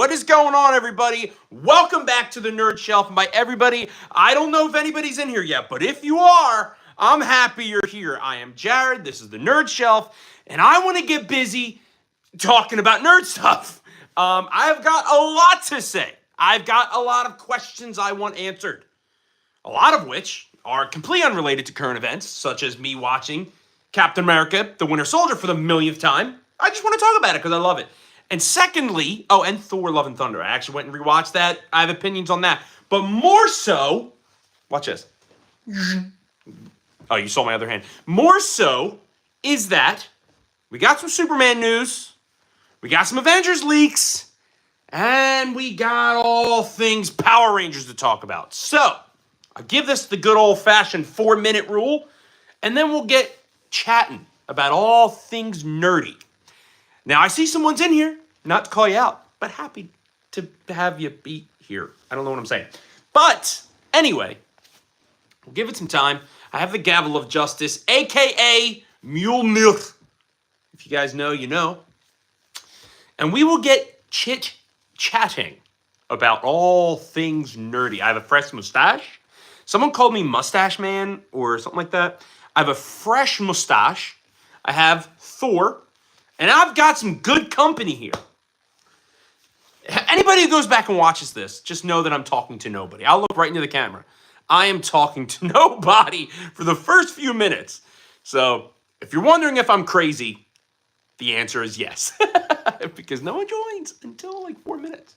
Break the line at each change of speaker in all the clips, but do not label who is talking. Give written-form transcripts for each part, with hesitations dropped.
What is going on, everybody? Welcome back to the Nerd Shelf. And by everybody, I don't know if anybody's in here yet, but if you are, I'm happy you're here. I am Jared. This is the Nerd Shelf, and I want to get busy talking about nerd stuff. I've got a lot to say. I've got a lot of questions I want answered, a lot of which are completely unrelated to current events, such as me watching Captain America, the Winter Soldier for the millionth time. I just want to talk about it because I love it. And secondly, and Thor Love and Thunder. I actually went and rewatched that. I have opinions on that. But more so, watch this. Oh, you saw my other hand. More so is that we got some Superman news, we got some Avengers leaks, and we got all things Power Rangers to talk about. So, I'll give this the good old-fashioned 4-minute rule, and then we'll get chatting about all things nerdy. Now, I see someone's in here, not to call you out, but happy to have you be here. I don't know what I'm saying. But, anyway, we'll give it some time. I have the gavel of justice, a.k.a. Mjolnir. If you guys know, you know. And we will get chit-chatting about all things nerdy. I have a fresh mustache. Someone called me Mustache Man or something like that. I have a fresh mustache. I have Thor. And I've got some good company here. Anybody who goes back and watches this, just know that I'm talking to nobody. I'll look right into the camera. I am talking to nobody for the first few minutes. So, if you're wondering if I'm crazy, the answer is yes. Because no one joins until like 4 minutes.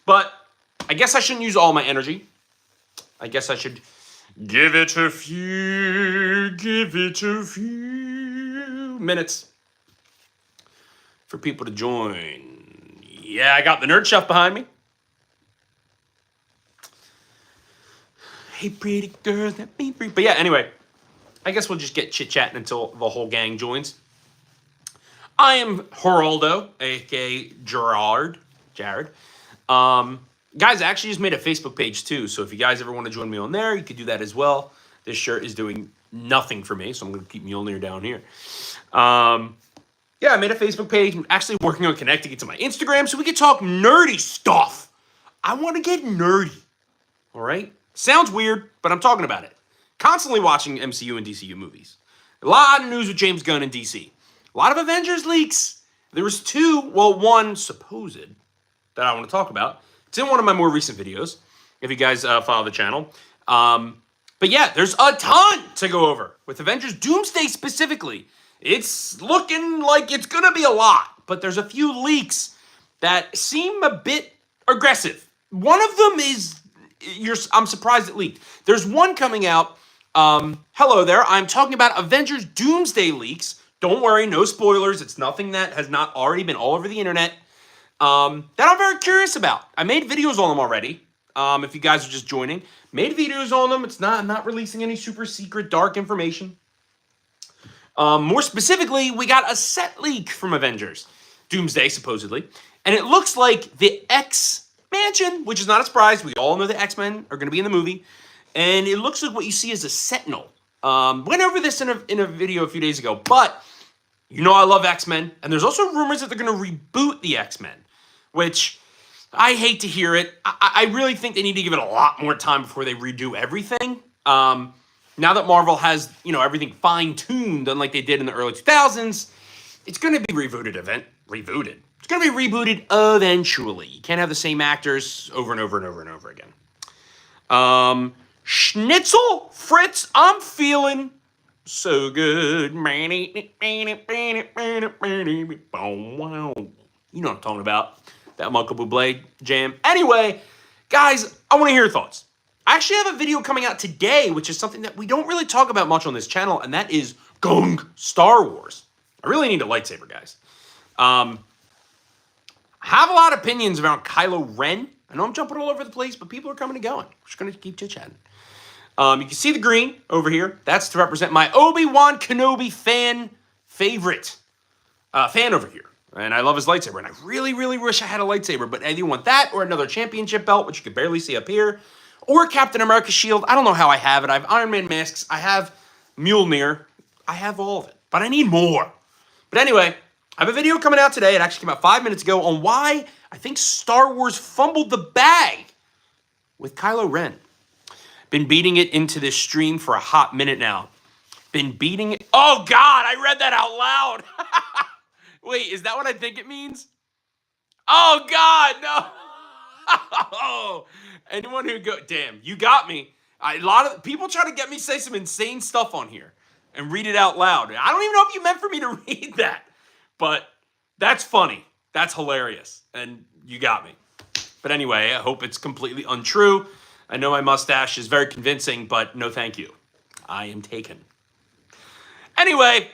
But I guess I shouldn't use all my energy. I guess I should give it a few minutes for people to join. Yeah, I got the Nerd Shelf behind me. Hey, pretty girl, let me free. But yeah, anyway, I guess we'll just get chit-chatting until the whole gang joins. I am Geraldo, a.k.a. Jared. Guys, I actually just made a Facebook page too, so if you guys ever want to join me on there, you could do that as well. This shirt is doing nothing for me, so I'm going to keep Mjolnir down here. Yeah, I made a Facebook page. I'm actually working on connecting it to my Instagram so we can talk nerdy stuff. I want to get nerdy, all right? Sounds weird, but I'm talking about it. Constantly watching MCU and DCU movies. A lot of news with James Gunn and DC. A lot of Avengers leaks. There was one supposed that I want to talk about. It's in one of my more recent videos, if you guys follow the channel. But yeah, there's a ton to go over with Avengers Doomsday specifically. It's looking like it's going to be a lot, but there's a few leaks that seem a bit aggressive. One of them is, I'm surprised it leaked. There's one coming out. Hello there. I'm talking about Avengers Doomsday leaks. Don't worry, no spoilers. It's nothing that has not already been all over the internet. That I'm very curious about. I made videos on them already. If you guys are just joining, made videos on them. I'm not releasing any super secret dark information. More specifically, we got a set leak from Avengers Doomsday, supposedly. And it looks like the X-Mansion, which is not a surprise. We all know the X-Men are going to be in the movie. And it looks like what you see is a Sentinel. Went over this in a video a few days ago. But, you know I love X-Men. And there's also rumors that they're going to reboot the X-Men. Which, I hate to hear it. I really think they need to give it a lot more time before they redo everything. Now that Marvel has, everything fine-tuned, unlike they did in the early 2000s, it's going to be rebooted. It's going to be rebooted eventually. You can't have the same actors over and over and over and over again. Schnitzel Fritz, I'm feeling so good. You know what I'm talking about. That Michael Bublé jam. Anyway, guys, I want to hear your thoughts. I actually have a video coming out today, which is something that we don't really talk about much on this channel, and that is Star Wars. I really need a lightsaber, guys. I have a lot of opinions around Kylo Ren. I know I'm jumping all over the place, but people are coming and going. We're just going to keep chit-chatting. You can see the green over here. That's to represent my Obi-Wan Kenobi fan over here. And I love his lightsaber, and I really, really wish I had a lightsaber, but I either want that or another championship belt, which you can barely see up here, or Captain America shield. I don't know how I have it. I have Iron Man masks. I have Mjolnir. I have all of it, but I need more. But anyway, I have a video coming out today. It actually came out 5 minutes ago on why I think Star Wars fumbled the bag with Kylo Ren. Been beating it into this stream for a hot minute now. Been beating it. Oh, God, I read that out loud. Wait, is that what I think it means? Oh, God, no. Oh, anyone who damn, you got me. A lot of people try to get me to say some insane stuff on here and read it out loud. I don't even know if you meant for me to read that, but that's funny. That's hilarious, and you got me. But anyway, I hope it's completely untrue. I know my mustache is very convincing, but no thank you. I am taken. Anyway,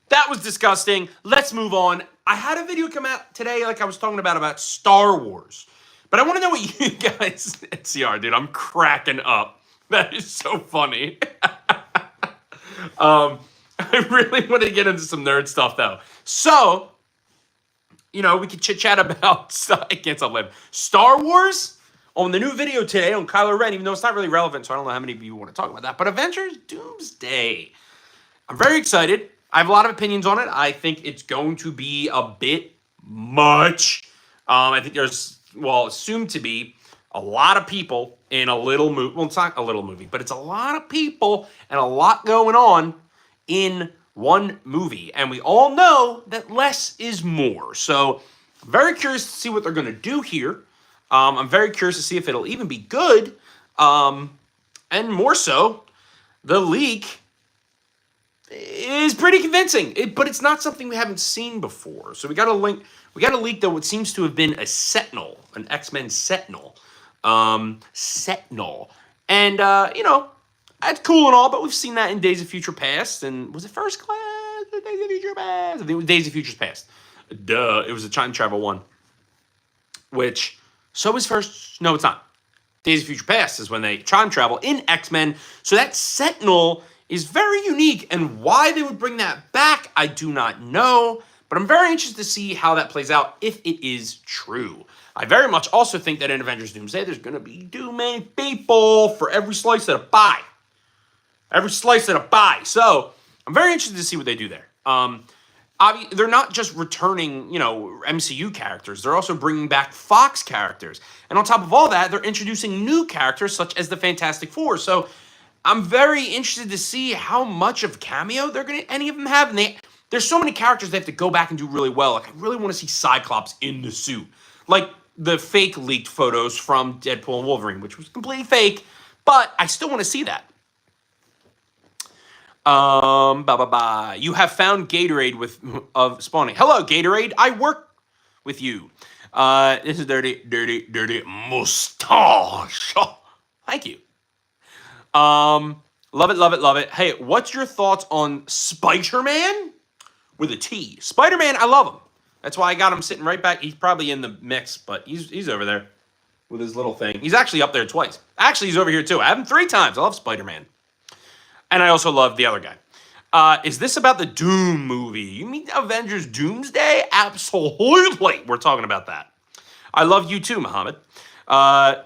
that was disgusting. Let's move on. I had a video come out today, like I was talking about Star Wars. But I want to know what you guys... CR, dude, I'm cracking up. That is so funny. I really want to get into some nerd stuff, though. So, you know, we could chit-chat about... I can't stop laughing. Star Wars... On the new video today on Kylo Ren, even though it's not really relevant, so I don't know how many of you want to talk about that. But Avengers Doomsday. I'm very excited. I have a lot of opinions on it. I think it's going to be a bit much. I think there's, well, assumed to be a lot of people in a little movie. Well, it's not a little movie, but it's a lot of people and a lot going on in one movie. And we all know that less is more. So I'm very curious to see what they're going to do here. I'm very curious to see if it'll even be good. And more so, the leak is pretty convincing. But it's not something we haven't seen before. So we got a leak that what seems to have been a Sentinel, an X-Men Sentinel. Sentinel. And, you know, that's cool and all, but we've seen that in Days of Future Past. And was it First Class or Days of Future Past? I think it was Days of Future Past. Duh. It was a time travel one. Which... So is first... No, it's not. Days of Future Past is when they time travel in X-Men. So that Sentinel is very unique. And why they would bring that back, I do not know. But I'm very interested to see how that plays out if it is true. I very much also think that in Avengers Doomsday, there's going to be too many people for every slice of a pie. Every slice of a pie. So I'm very interested to see what they do there. They're not just returning, you know, MCU characters. They're also bringing back Fox characters. And on top of all that, they're introducing new characters such as the Fantastic Four. So I'm very interested to see how much of cameo any of them have. And there's so many characters they have to go back and do really well. Like, I really want to see Cyclops in the suit. Like the fake leaked photos from Deadpool and Wolverine, which was completely fake. But I still want to see that. You have found Gatorade of spawning. Hello, Gatorade. I work with you. This is dirty mustache. Thank you. Love it. Hey, what's your thoughts on Spider-Man with a T? Spider-Man, I love him. That's why I got him sitting right back. He's probably in the mix, but he's over there with his little thing. He's actually up there twice. Actually, he's over here too. I have him 3 times. I love Spider-Man. And I also love the other guy. Is this about the Doom movie? You mean Avengers Doomsday? Absolutely. We're talking about that. I love you too, Muhammad. Sorry,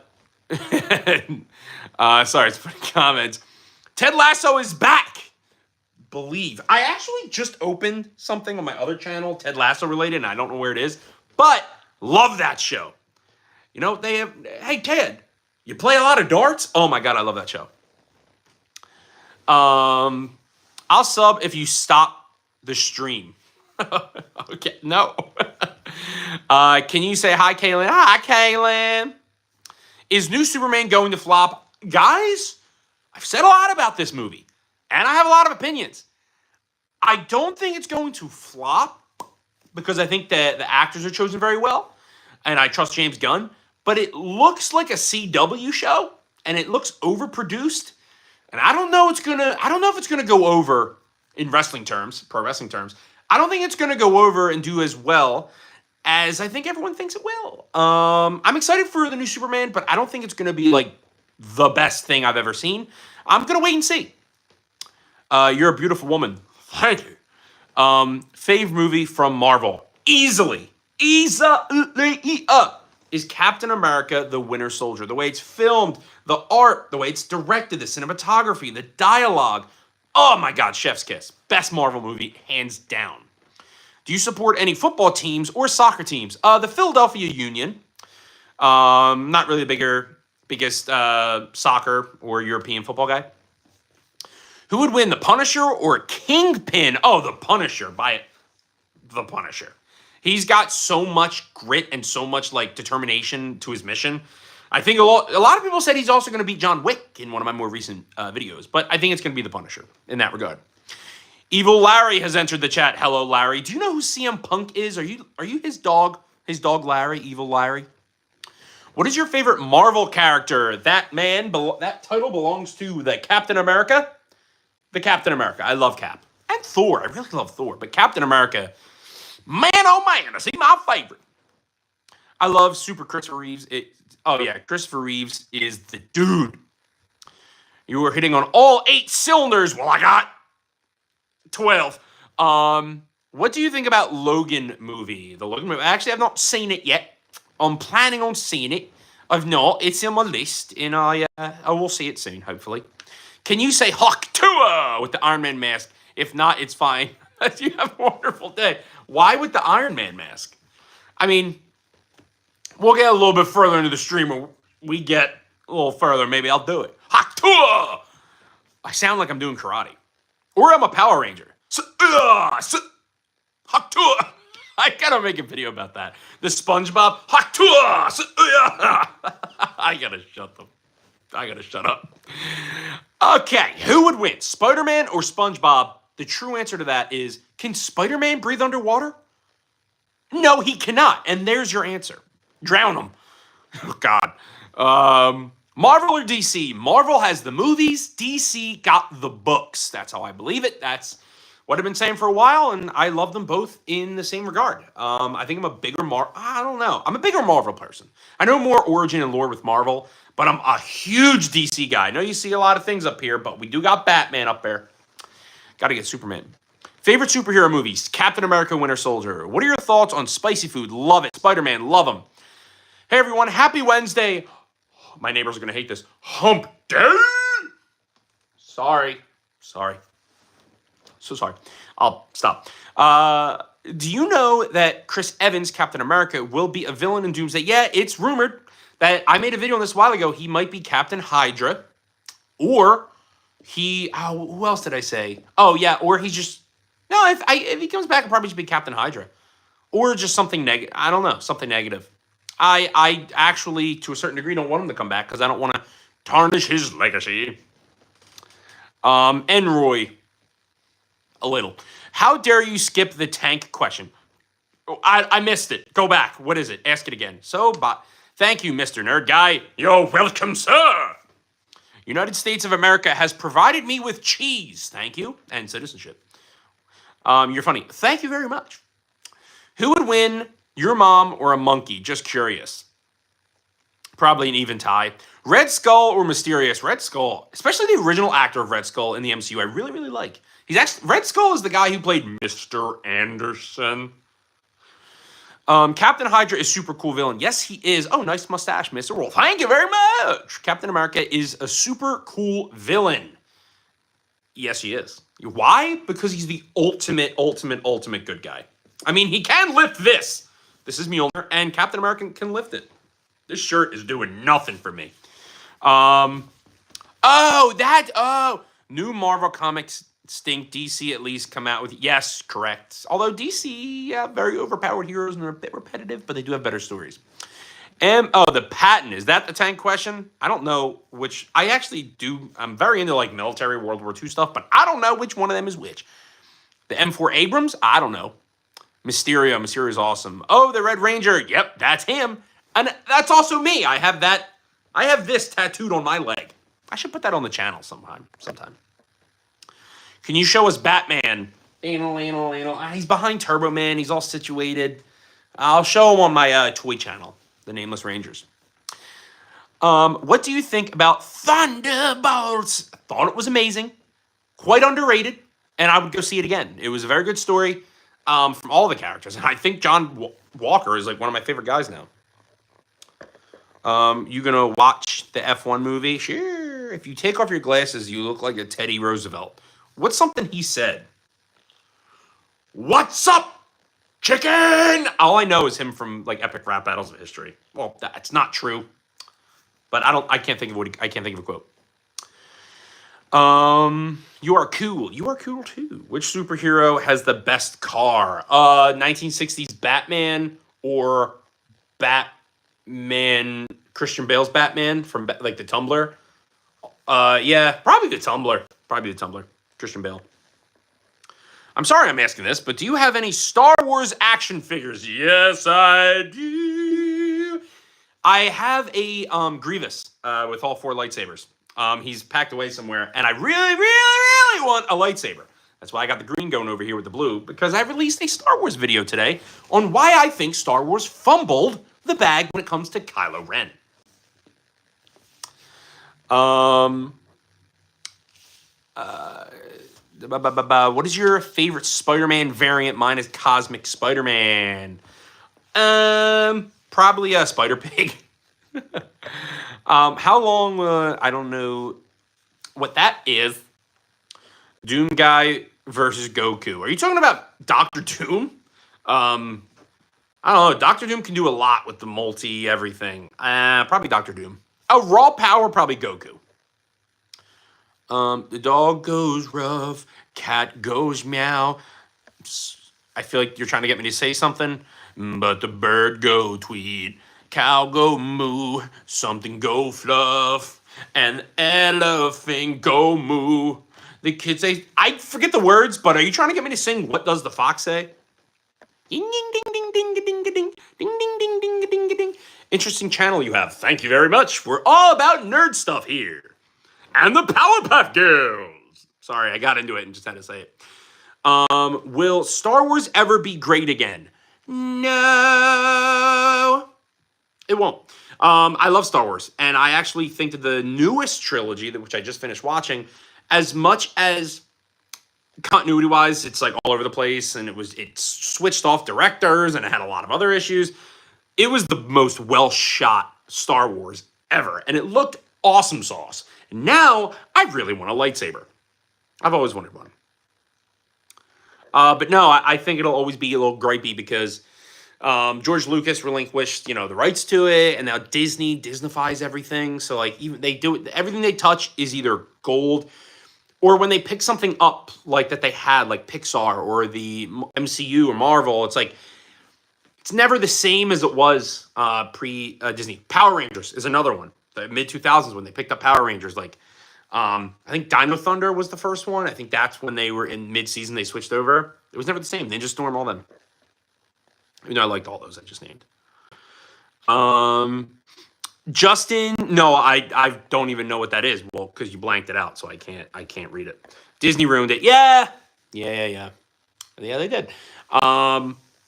it's funny comments. Ted Lasso is back. Believe. I actually just opened something on my other channel, Ted Lasso related, and I don't know where it is, but love that show. You know, they have, hey, Ted, you play a lot of darts? Oh my God, I love that show. I'll sub if you stop the stream. Okay, no. Can you say hi, Kaylin? Hi, Kaylin. Is new Superman going to flop? Guys, I've said a lot about this movie, and I have a lot of opinions. I don't think it's going to flop because I think that the actors are chosen very well, and I trust James Gunn, but it looks like a CW show, and it looks overproduced. And I don't know if it's gonna go over in wrestling terms, pro wrestling terms. I don't think it's gonna go over and do as well as I think everyone thinks it will. I'm excited for the new Superman, but I don't think it's gonna be like the best thing I've ever seen. I'm gonna wait and see. You're a beautiful woman. Thank you. Fave movie from Marvel. Easily is Captain America the Winter Soldier. The way it's filmed, the art, the way it's directed, the cinematography, the dialogue. Oh my God, chef's kiss. Best Marvel movie, hands down. Do you support any football teams or soccer teams? The Philadelphia Union. Not really the biggest soccer or European football guy. Who would win, the Punisher or Kingpin? Oh, the Punisher. Buy it. The Punisher. He's got so much grit and so much like determination to his mission. I think a lot of people said he's also going to beat John Wick in one of my more recent videos, but I think it's going to be the Punisher in that regard. Evil Larry has entered the chat. Hello, Larry. Do you know who CM Punk is? Are you his dog? His dog Larry, Evil Larry. What is your favorite Marvel character? That title belongs to the Captain America. The Captain America. I love Cap. And Thor. I really love Thor. But Captain America, man, oh man, is he my favorite. I love Super Christopher Reeves. Christopher Reeves is the dude. You were hitting on all 8 cylinders. Well, I got 12. What do you think about Logan movie? The Logan movie. Actually, I've not seen it yet. I'm planning on seeing it. I've not. It's in my list, and I will see it soon, hopefully. Can you say Hawk Tua with the Iron Man mask? If not, it's fine. You have a wonderful day. Why with the Iron Man mask? I mean, we'll get a little bit further into the stream when we get a little further. Maybe I'll do it. Hawk Tua! I sound like I'm doing karate. Or I'm a Power Ranger. Hawk Tua! I gotta make a video about that. The SpongeBob Hawk Tua! I gotta shut up. Okay, who would win? Spider-Man or SpongeBob? The true answer to that is, can Spider-Man breathe underwater? No, he cannot. And there's your answer. Drown him. Oh, God. Marvel or DC? Marvel has the movies. DC got the books. That's how I believe it. That's what I've been saying for a while, and I love them both in the same regard. I think I'm a bigger I don't know. I'm a bigger Marvel person. I know more origin and lore with Marvel, but I'm a huge DC guy. I know you see a lot of things up here, but we do got Batman up there. Got to get Superman. Favorite superhero movies? Captain America, Winter Soldier. What are your thoughts on spicy food? Love it. Spider-Man, love them. Hey, everyone. Happy Wednesday. My neighbors are going to hate this. Hump day? Sorry. So sorry. I'll stop. Do you know that Chris Evans, Captain America, will be a villain in Doomsday? Yeah, it's rumored that I made a video on this a while ago. He might be Captain Hydra, or who else did I say? Oh, yeah, or he's just, no, if he comes back, he'll probably just be Captain Hydra, or just something negative. I don't know, something negative. I actually, to a certain degree, don't want him to come back because I don't want to tarnish his legacy. And Roy, a little. How dare you skip the tank question? Oh, I missed it. Go back. What is it? Ask it again. Thank you, Mr. Nerd Guy. You're welcome, sir. United States of America has provided me with cheese. Thank you. And citizenship. You're funny. Thank you very much. Who would win, your mom or a monkey? Just curious. Probably an even tie. Red Skull or Mysterious? Red Skull, especially the original actor of Red Skull in the MCU, I really, really like. Red Skull is the guy who played Mr. Anderson. Captain Hydra is super cool villain. Yes, he is. Oh, nice mustache, Mr. Wolf. Thank you very much. Captain America is a super cool villain. Yes, he is. Why? Because he's the ultimate good guy. I mean, he can lift this. This is Mjolnir, and Captain America can lift it. This shirt is doing nothing for me. New Marvel comics stink. DC at least come out with, yes, correct. Although DC, very overpowered heroes and they're a bit repetitive, but they do have better stories. The patent, is that the tank question? I don't know which. I actually do. I'm very into like military World War II stuff, but I don't know which one of them is which. The M4 Abrams? I don't know. Mysterio is awesome. Oh, the Red Ranger. Yep, that's him. And that's also me. I have this tattooed on my leg. I should put that on the channel sometime. Can you show us Batman? Anal. He's behind Turbo Man. He's all situated. I'll show him on my toy channel, The Nameless Rangers. What do you think about Thunderbolts? I thought it was amazing. Quite underrated. And I would go see it again. It was a very good story from all the characters. And I think John Walker is like one of my favorite guys now. You gonna watch the F1 movie? Sure. If you take off your glasses, you look like a Teddy Roosevelt. What's something he said? What's up? Chicken! All I know is him from like epic rap battles of history. Well, that's not true, but I can't think of I can't think of a quote. You are cool. You are cool too. Which superhero has the best car? 1960s Batman or Batman, Christian Bale's Batman from like the Tumblr. Yeah, probably the Tumblr. Probably the Tumblr. Christian Bale. I'm sorry I'm asking this, but do you have any Star Wars action figures? Yes, I do. I have a Grievous with all 4 lightsabers. He's packed away somewhere, and I really, really, really want a lightsaber. That's why I got the green going over here with the blue, because I released a Star Wars video today on why I think Star Wars fumbled the bag when it comes to Kylo Ren. What is your favorite Spider-Man variant? Mine is Cosmic Spider-Man. Probably a Spider-Pig. How long? I don't know what that is. Doom guy versus Goku. Are you talking about Doctor Doom? I don't know. Doctor Doom can do a lot with the multi everything. Probably Doctor Doom. Oh, raw power, probably Goku. The dog goes rough, cat goes meow. I feel like you're trying to get me to say something, but the bird go tweet, cow go moo, something go fluff, and the elephant go moo. The kids say, I forget the words, but are you trying to get me to sing What Does the Fox Say? Ding ding ding ding ding ding ding ding ding ding ding ding ding. Interesting channel you have. Thank you very much. We're all about nerd stuff here. And the Powerpuff Girls. Sorry, I got into it and just had to say it. Will Star Wars ever be great again? No. It won't. I love Star Wars, and I actually think that the newest trilogy, which I just finished watching, as much as continuity-wise, it's like all over the place, and it switched off directors, and it had a lot of other issues. It was the most well-shot Star Wars ever, and it looked awesome sauce. And now, I really want a lightsaber. I've always wanted one. But no, I think it'll always be a little gripey because George Lucas relinquished, the rights to it, and now Disneyfies everything. So like, even they do it, everything they touch is either gold, or when they pick something up like that they had, like Pixar or the MCU or Marvel, it's like it's never the same as it was pre Disney. Power Rangers is another one. The mid 2000s when they picked up Power Rangers, like I think Dino Thunder was the first one. I think that's when they were in mid-season. They switched over. It was never the same. Ninja Storm, all them. I liked all those I just named. Justin, no, I don't even know what that is. Well, because you blanked it out, so I can't read it. Disney ruined it. Yeah, they did.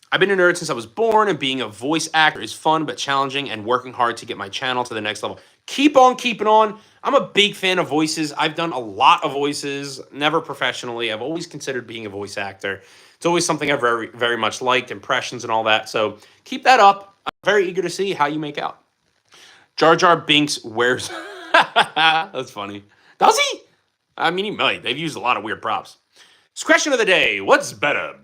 I've been a nerd since I was born, and being a voice actor is fun but challenging, and working hard to get my channel to the next level. Keep on keeping on. I'm a big fan of voices. I've done a lot of voices, never professionally. I've always considered being a voice actor. It's always something I've very, very much liked, impressions and all that. So keep that up. I'm very eager to see how you make out. Jar Jar Binks wears... That's funny. Does he? I mean, he might. They've used a lot of weird props. This question of the day. What's better?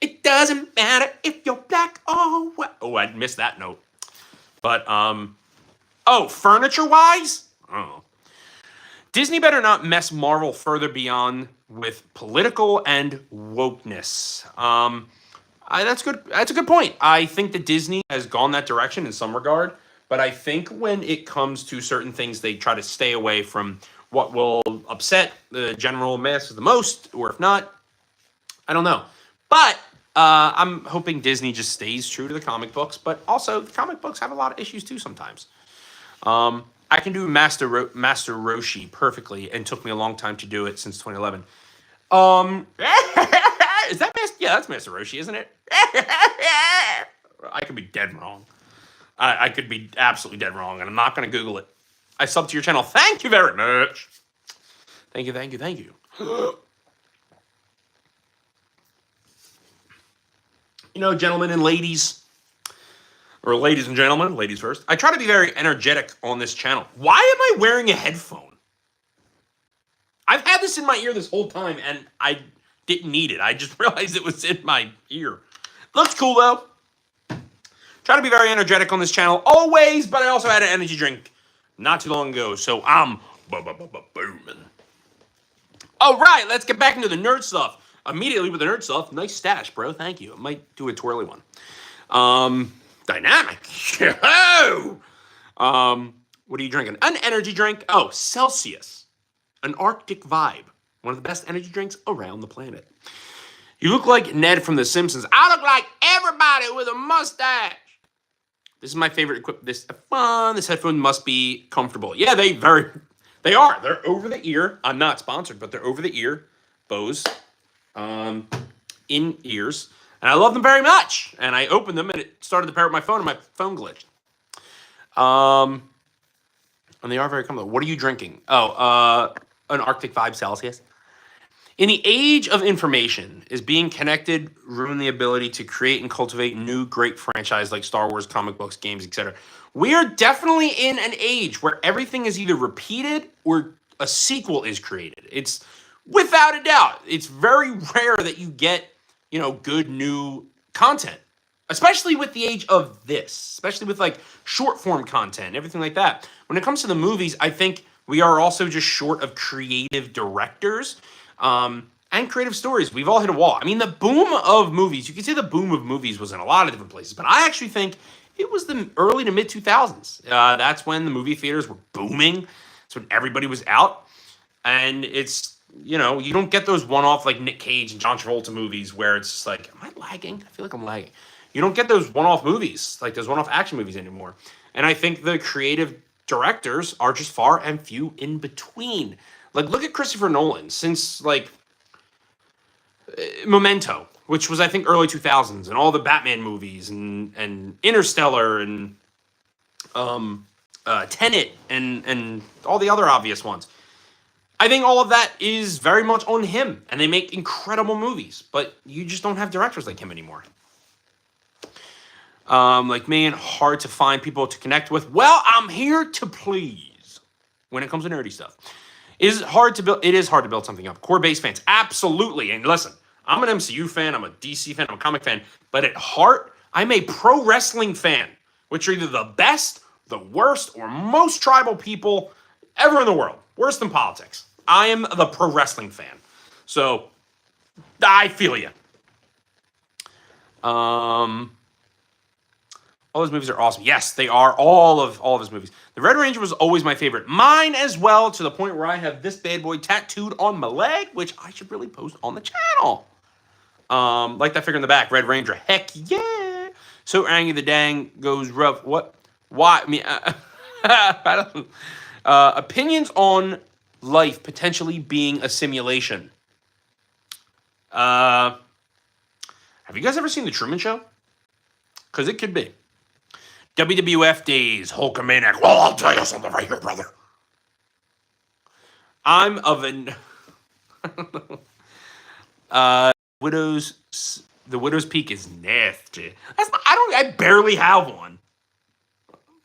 It doesn't matter if you're black or white. Oh, I missed that note. But, furniture-wise? Oh. Disney better not mess Marvel further beyond with political and wokeness. That's good. That's a good point. I think that Disney has gone that direction in some regard, but I think when it comes to certain things, they try to stay away from what will upset the general masses the most, or if not, I don't know. But I'm hoping Disney just stays true to the comic books, but also the comic books have a lot of issues too sometimes. I can do Master Roshi perfectly, and took me a long time to do it since 2011. Is that Master? Yeah, that's Master Roshi, isn't it? I could be dead wrong. I could be absolutely dead wrong, and I'm not going to Google it. I subbed to your channel. Thank you very much. Thank you. Gentlemen and ladies, or ladies and gentlemen, ladies first. I try to be very energetic on this channel. Why am I wearing a headphone? I've had this in my ear this whole time, and I didn't need it. I just realized it was in my ear. Looks cool, though. Try to be very energetic on this channel always, but I also had an energy drink not too long ago, so I'm booming. All right, let's get back into the nerd stuff. Immediately with the nerd stuff. Nice stash, bro. Thank you. I might do a twirly one. Dynamic. What are you drinking? An energy drink. Oh, Celsius. An Arctic Vibe. One of the best energy drinks around the planet. You look like Ned from The Simpsons. I look like everybody with a mustache. This is my favorite equipment. This fun. This headphone must be comfortable. Yeah, they are. They're over the ear. I'm not sponsored, but they're over the ear Bose in ears, and I love them very much. And I opened them, and it started to pair with my phone, and my phone glitched. And they are very comfortable. What are you drinking? Oh, an Arctic Vibe Celsius. In the age of information, is being connected ruin the ability to create and cultivate new great franchise like Star Wars, comic books, games, etc.? We are definitely in an age where everything is either repeated or a sequel is created. It's without a doubt. It's very rare that you get, good new content, especially with the age of this, especially with like short form content, everything like that. When it comes to the movies, I think we are also just short of creative directors. And creative stories. We've all hit a wall. I mean, the boom of movies, you can say the boom of movies was in a lot of different places, but I actually think it was the early to mid 2000s. That's when the movie theaters were booming. That's when everybody was out. And it's, you don't get those one-off like Nick Cage and John Travolta movies where it's just like, am I lagging? I feel like I'm lagging. You don't get those one-off movies, like those one-off action movies anymore. And I think the creative directors are just far and few in between. Like, look at Christopher Nolan. Since, like, Memento, which was, I think, early 2000s, and all the Batman movies, and Interstellar, and Tenet, and all the other obvious ones. I think all of that is very much on him, and they make incredible movies, but you just don't have directors like him anymore. Like me, and hard to find people to connect with. Well, I'm here to please when it comes to nerdy stuff. It is hard to build something up. Core base fans, absolutely. And listen, I'm an MCU fan, I'm a DC fan, I'm a comic fan, but at heart, I'm a pro wrestling fan, which are either the best, the worst, or most tribal people ever in the world. Worse than politics. I am the pro wrestling fan. So, I feel you. All his movies are awesome. Yes, they are. All of his movies. The Red Ranger was always my favorite. Mine as well, to the point where I have this bad boy tattooed on my leg, which I should really post on the channel. Like that figure in the back, Red Ranger. Heck yeah. So angry the dang goes rough. What? Why? I mean, I don't. Opinions on life potentially being a simulation. Have you guys ever seen The Truman Show? Because it could be. WWF days, Hulkamaniac. Well, I'll tell you something right here, brother. I'm of an... The Widow's Peak is nasty. I barely have one.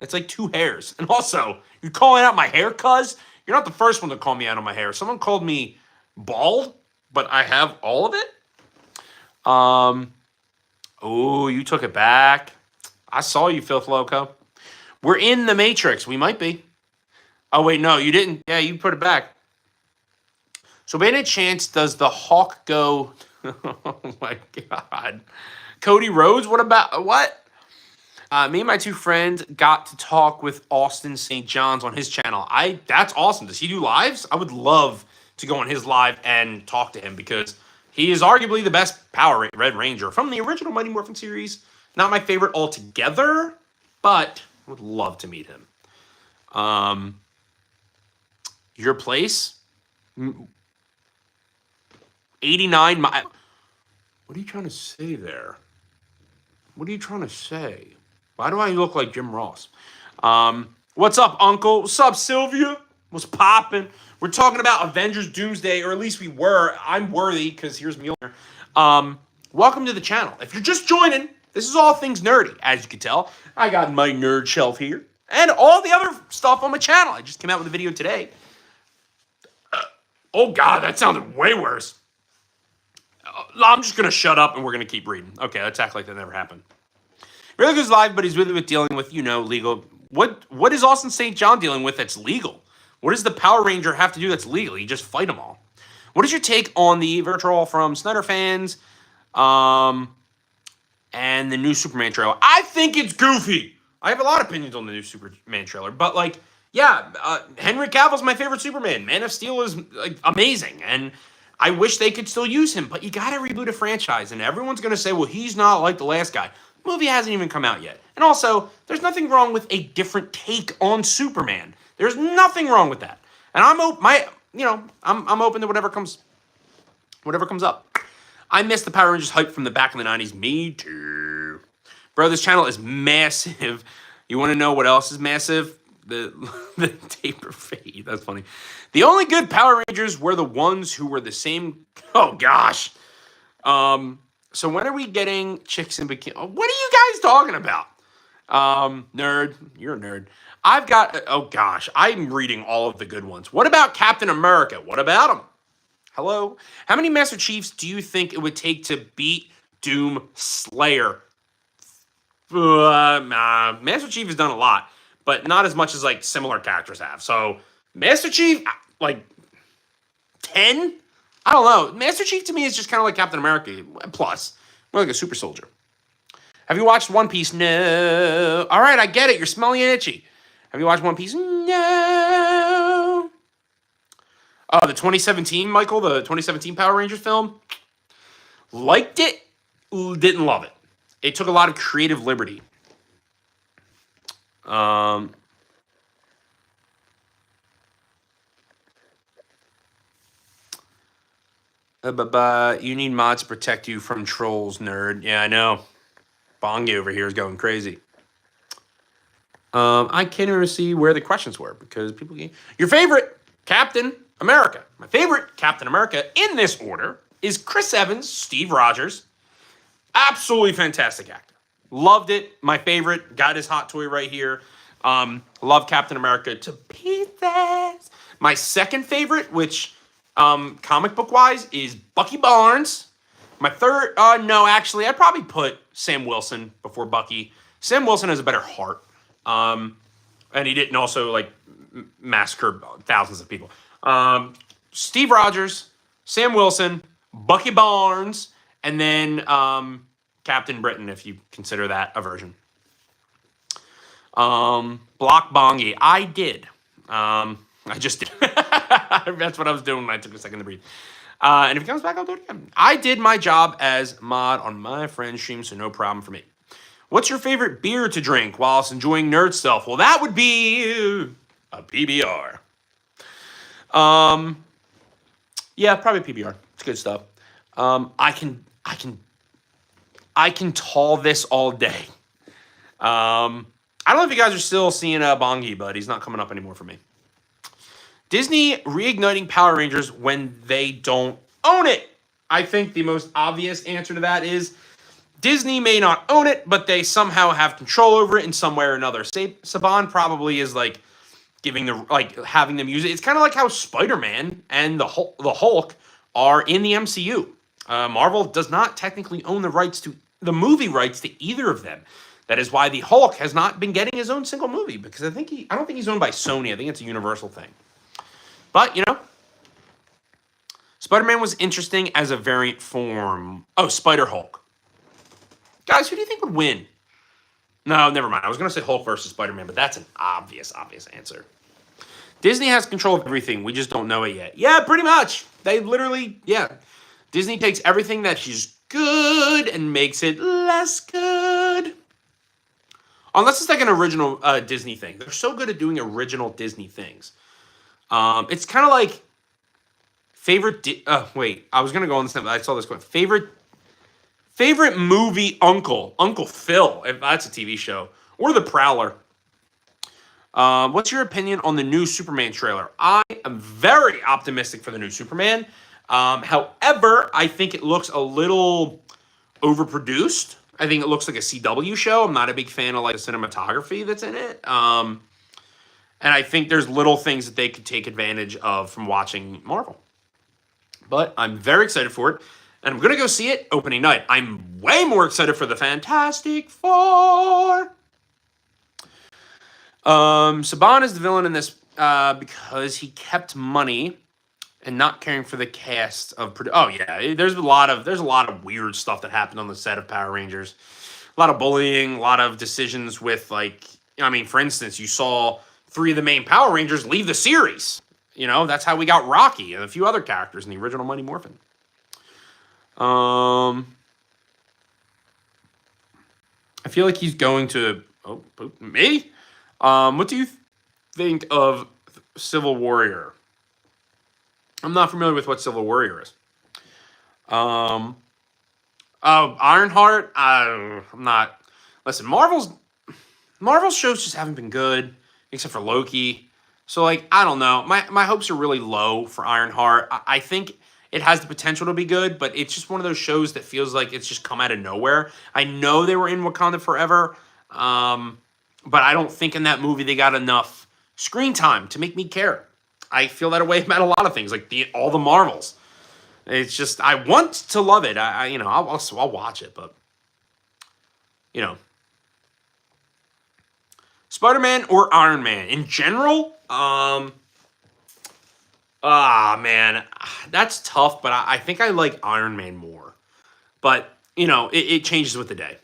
It's like 2 hairs. And also, you're calling out my hair, cuz? You're not the first one to call me out on my hair. Someone called me bald, but I have all of it. Oh, you took it back. I saw you, Filth Loco. We're in the Matrix. We might be. Oh, wait, no, you didn't. Yeah, you put it back. So, by any chance, does the Hawk go... Oh, my God. Cody Rhodes? What about... What? Me and my 2 friends got to talk with Austin St. John's on his channel. That's awesome. Does he do lives? I would love to go on his live and talk to him because he is arguably the best Power Red Ranger from the original Mighty Morphin series. Not my favorite altogether, but I would love to meet him. Your place? 89 What are you trying to say there? What are you trying to say? Why do I look like Jim Ross? What's up, Uncle? What's up, Sylvia? What's poppin'? We're talking about Avengers Doomsday, or at least we were. I'm worthy, because here's Mjolnir. Welcome to the channel. If you're just joining, this is all things nerdy, as you can tell. I got my nerd shelf here, and all the other stuff on my channel. I just came out with a video today. Oh, God, that sounded way worse. I'm just gonna shut up and we're gonna keep reading. Okay, let's act like that never happened. Really goes live, but he's really with dealing with, legal. What is Austin St. John dealing with that's legal? What does the Power Ranger have to do that's legal? You just fight them all. What is your take on the virtual from Snyder fans and the new Superman trailer? I think it's goofy. I have a lot of opinions on the new Superman trailer, but Henry Cavill's my favorite Superman. Man of Steel is amazing, and I wish they could still use him, but you got to reboot a franchise, and everyone's going to say, well, he's not like the last guy. The movie hasn't even come out yet. And also, there's nothing wrong with a different take on Superman. There's nothing wrong with that. And I'm open to whatever comes up. I miss the Power Rangers hype from the back in the 90s. Me too. Bro, this channel is massive. You want to know what else is massive? The taper fade. That's funny. The only good Power Rangers were the ones who were the same. Oh, gosh. So when are we getting chicks in bikini? What are you guys talking about? Nerd. You're a nerd. I've got, oh gosh, I'm reading all of the good ones. What about Captain America? What about him? Hello? How many Master Chiefs do you think it would take to beat Doom Slayer? Master Chief has done a lot, but not as much as similar characters have. So Master Chief, 10? I don't know. Master Chief to me is just kind of like Captain America, plus more like a super soldier. Have you watched One Piece? No. All right, I get it. You're smelly and itchy. Have you watched One Piece? No. Oh, the 2017, Michael, the 2017 Power Rangers film. Liked it, didn't love it. It took a lot of creative liberty. You need mods to protect you from trolls, nerd. Yeah, I know. Bongi over here is going crazy. I can't even see where the questions were because people. Your favorite Captain America. My favorite Captain America in this order is Chris Evans, Steve Rogers. Absolutely fantastic actor. Loved it. My favorite. Got his hot toy right here. Love Captain America to pieces. My second favorite, which comic book wise, is Bucky Barnes. My third, no, actually, I'd probably put Sam Wilson before Bucky. Sam Wilson has a better heart. And he didn't also massacre thousands of people. Steve Rogers, Sam Wilson, Bucky Barnes, and then Captain Britain, if you consider that a version. Block Bongi. I did. I just did. That's what I was doing when I took a second to breathe. And if he comes back, I'll do it again. I did my job as mod on my friend's stream, so no problem for me. What's your favorite beer to drink whilst enjoying nerd stuff? Well, that would be a PBR. Yeah, probably PBR. It's good stuff. I can tall this all day. I don't know if you guys are still seeing Bongi, but he's not coming up anymore for me. Disney reigniting Power Rangers when they don't own it. I think the most obvious answer to that is Disney may not own it, but they somehow have control over it in some way or another. Saban probably is giving having them use it. It's kind of like how Spider-Man and the Hulk are in the MCU. Marvel does not technically own the movie rights to either of them. That is why the Hulk has not been getting his own single movie because I don't think he's owned by Sony. I think it's a Universal thing. But, Spider-Man was interesting as a variant form. Oh, Spider-Hulk. Guys, who do you think would win? No, never mind. I was going to say Hulk versus Spider-Man, but that's an obvious answer. Disney has control of everything. We just don't know it yet. Yeah, pretty much. They literally, yeah. Disney takes everything that is good and makes it less good. Unless it's an original Disney thing. They're so good at doing original Disney things. It's kind of like favorite. Wait, I was gonna go on this. I saw this quote. Favorite movie, Uncle Phil. If that's a TV show, or The Prowler. What's your opinion on the new Superman trailer? I am very optimistic for the new Superman. However, I think it looks a little overproduced. I think it looks like a CW show. I'm not a big fan of the cinematography that's in it. And I think there's little things that they could take advantage of from watching Marvel. But I'm very excited for it. And I'm going to go see it opening night. I'm way more excited for the Fantastic Four. Saban is the villain in this because he kept money and not caring for the cast of. Oh yeah, there's a lot of weird stuff that happened on the set of Power Rangers. A lot of bullying, a lot of decisions with for instance, you saw 3 of the main Power Rangers leave the series. That's how we got Rocky and a few other characters in the original Mighty Morphin. I feel like he's going to. Oh, me? What do you think of Civil Warrior? I'm not familiar with what Civil Warrior is. Ironheart. I'm not. Listen, Marvel's shows just haven't been good, except for Loki. So I don't know. My hopes are really low for Ironheart. I think it has the potential to be good, but it's just one of those shows that feels like it's just come out of nowhere. I know they were in Wakanda Forever, but I don't think in that movie they got enough screen time to make me care. I feel that way about a lot of things, like all the Marvels. It's just I want to love it. I'll watch it, but Spider-Man or Iron Man in general. Man, that's tough. But I think I like Iron Man more. But it changes with the day.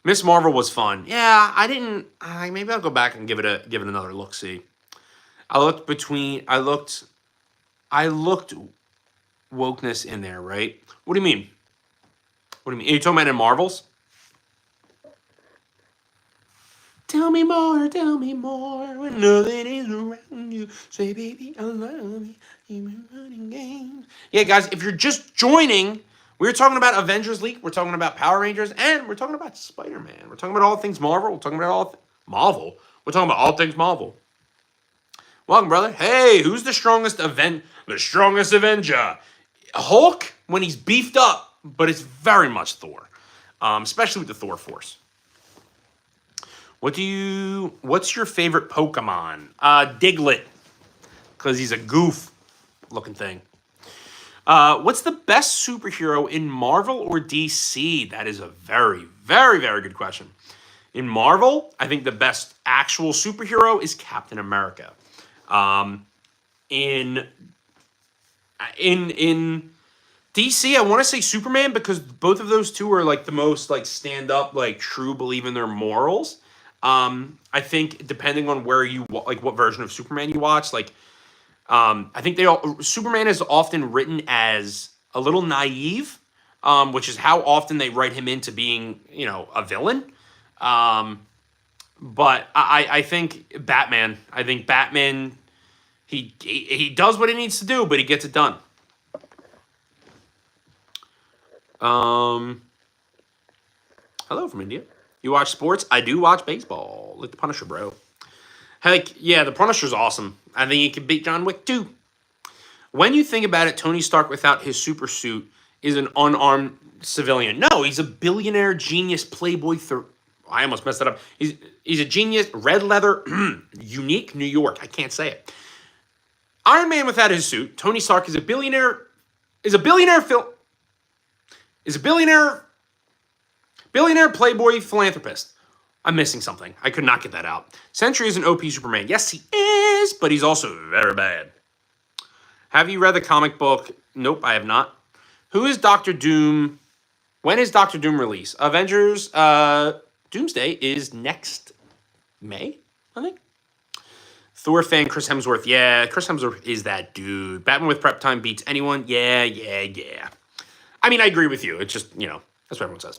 Miss Marvel was fun. Yeah, I didn't. Maybe I'll go back and give it another look. See, I looked wokeness in there, right? What do you mean? What do you mean? Are you talking about in Marvels? Tell me more when nothing is around you. Say, baby, I love you. You've been running games. Yeah, guys, if you're just joining, we're talking about Avengers League, we're talking about Power Rangers, and we're talking about Spider-Man. We're talking about all things Marvel. We're talking about Marvel. We're talking about all things Marvel. Welcome, brother. Hey, who's the strongest Avenger? Hulk when he's beefed up, but it's very much Thor, especially with the Thor Force. What's your favorite Pokemon? Diglett, because he's a goof looking thing. What's the best superhero in Marvel or DC? That is a very, very, very good question. In Marvel, I think the best actual superhero is Captain America. In DC, I want to say Superman because both of those two are the most stand up, true, believe in their morals. I think depending on where you what version of Superman you watch, I think Superman is often written as a little naive, which is how often they write him into being a villain. But I think Batman. He does what he needs to do, but he gets it done. Hello from India. You watch sports? I do watch baseball. Like the Punisher, bro. Heck, yeah, the Punisher's awesome. I think he could beat John Wick, too. When you think about it, Tony Stark without his super suit is an unarmed civilian. No, he's a billionaire, genius, playboy. I almost messed that up. He's a genius, red leather, unique New York. I can't say it. Iron Man without his suit. Tony Stark is a billionaire playboy philanthropist. I'm missing something. I could not get that out. Sentry is an OP Superman. Yes, he is, but he's also very bad. Have you read the comic book? Nope, I have not. Who is Doctor Doom? When is Doctor Doom released? Avengers Doomsday is next May, I think. Thor fan Chris Hemsworth. Yeah, Chris Hemsworth is that dude. Batman with prep time beats anyone. Yeah. I mean, I agree with you. It's just, that's what everyone says.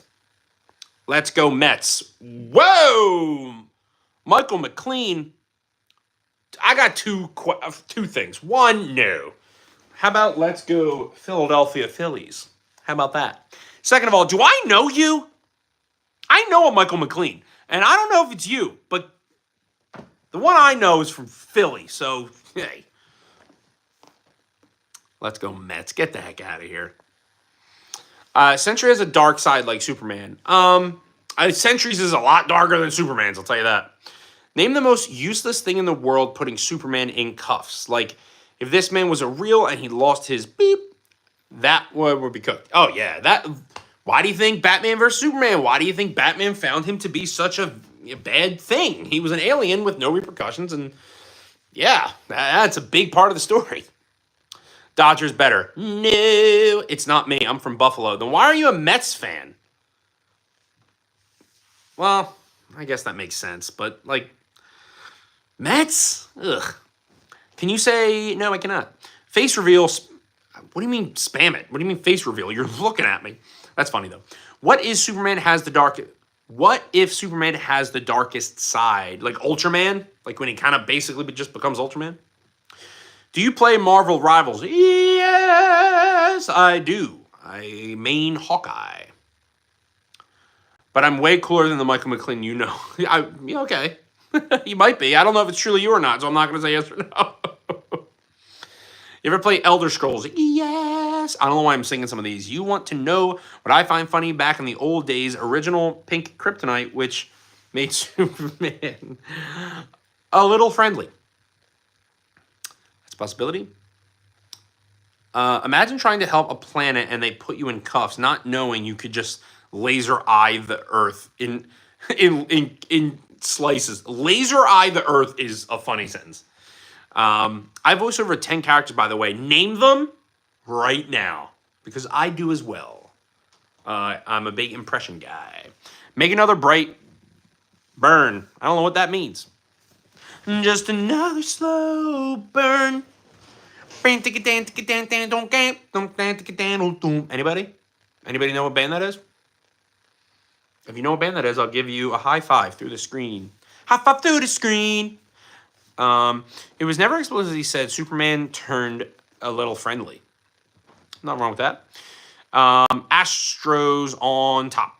Let's go Mets. Whoa! Michael McLean. I got two things. One, no. How about let's go Philadelphia Phillies? How about that? Second of all, do I know you? I know a Michael McLean. And I don't know if it's you, but the one I know is from Philly. So, hey. Let's go Mets. Get the heck out of here. Sentry has a dark side like Superman. Sentry's is a lot darker than Superman's, I'll tell you that. Name the most useless thing in the world putting Superman in cuffs. Like, if this man was a real and he lost his beep, that would be cooked. Oh yeah, that. Why do you think Batman versus Superman? Why do you think Batman found him to be such a bad thing? He was an alien with no repercussions, and yeah, that's a big part of the story. Dodgers better. No, it's not me. I'm from Buffalo. Then why are you a Mets fan? Well, I guess that makes sense, but like Mets? Ugh. Can you say no? I cannot. Face reveal. What do you mean spam it? What do you mean face reveal? You're looking at me. That's funny though. What is Superman has the dark? What if Superman has the darkest side, like Ultraman, like when he kind of basically just becomes Ultraman? Do you play Marvel Rivals? Yes, I do. I main Hawkeye. But I'm way cooler than the Michael McLean you know. Yeah, okay. You might be. I don't know if it's truly you or not, so I'm not going to say yes or no. You ever play Elder Scrolls? Yes. I don't know why I'm singing some of these. You want to know what I find funny back in the old days, original pink kryptonite, which made Superman a little friendly. That's a possibility. Imagine trying to help a planet and they put you in cuffs, not knowing you could just laser eye the Earth in slices. Laser eye the Earth is a funny sentence. I've voiced over 10 characters, by the way. Name them right now, because I do as well. I'm a big impression guy. Make another bright burn. I don't know what that means. Just another slow burn. Anybody? Anybody know what band that is? If you know what band that is, I'll give you a high five through the screen. High five through the screen. It was never explicitly said Superman turned a little friendly. Nothing wrong with that. Astros on top.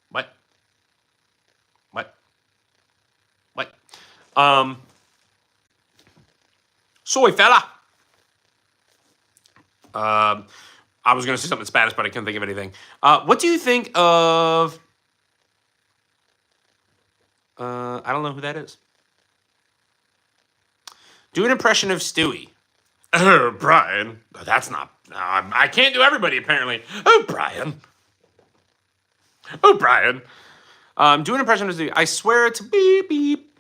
What? Soy fella. I was going to say something in Spanish, but I couldn't think of anything. What do you think of... I don't know who that is. Do an impression of Stewie. Oh, Brian. That's not... I can't do everybody, apparently. Oh, Brian. Oh, Brian. Do an impression of Stewie. I swear it's beep, beep.